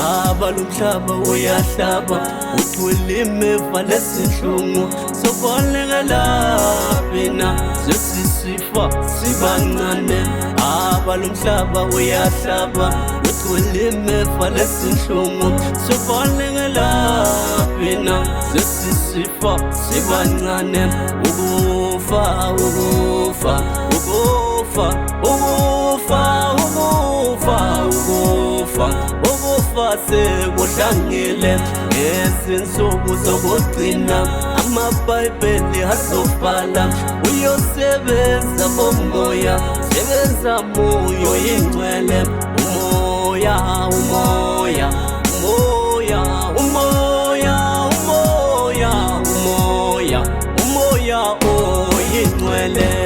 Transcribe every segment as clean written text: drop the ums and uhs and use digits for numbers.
abalumhlaba uyahlaba utwelime valesinhlungu sobaleka lapha sesisifa sibancane abalumhlaba uyahlaba utwelime valesinhlungu sobaleka lapha sesisifa sibancane ukufa ukufa ukufa ukufa ukufa ukufa ukufa sekudlangile ngezinsuku zokugcina amabhayibheli azobhala uyosebenza bomoya sebenza moyo ingcwele umoya umoya umoya umoya umoya umoya umoya oyingcwele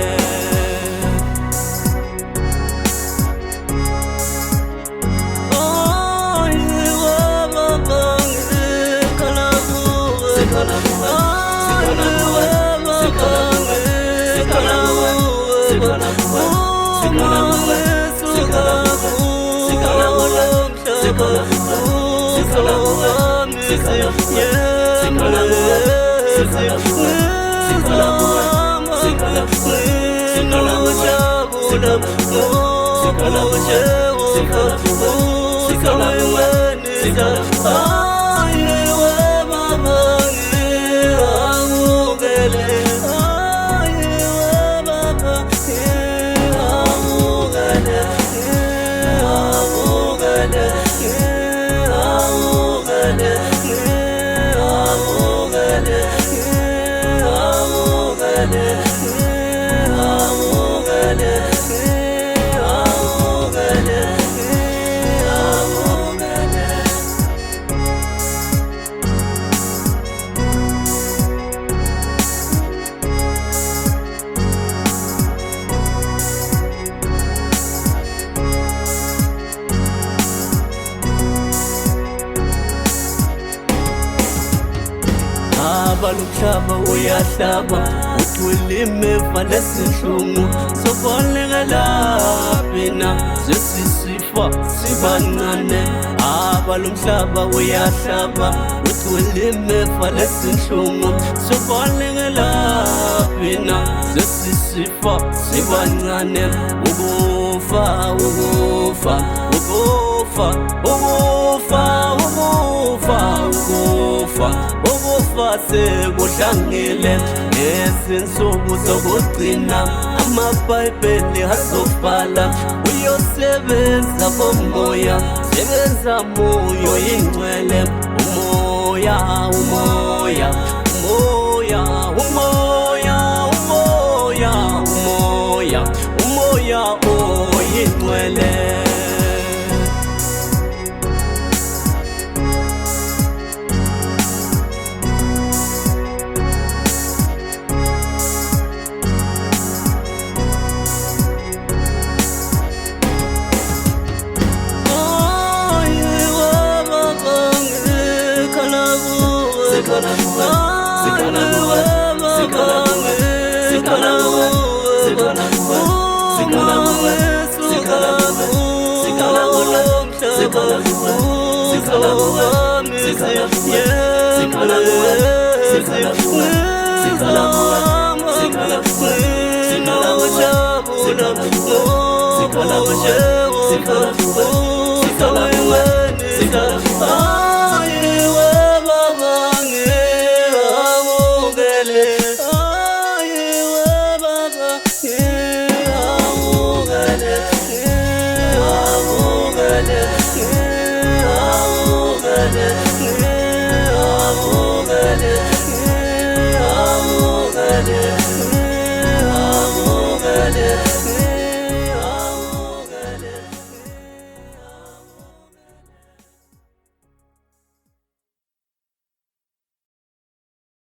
abalumhlaba uyahlaba utwelime valesinhlungu sobaleka lapha sesisifa sibancane abalumhlaba uyahlaba utwelime valesinhlungu sobaleka lapha sesisifa sibancane ukufa ukufa ukufa ukufa ukufa ukufa ukufa sekudlangile ngezinsuku zokugcina amabhayibheli azobhala uyosebenza bomoya sebenza moyo ingcwele umoya umoya umoya umoya umoya umoya umoya oyingcwele Sikala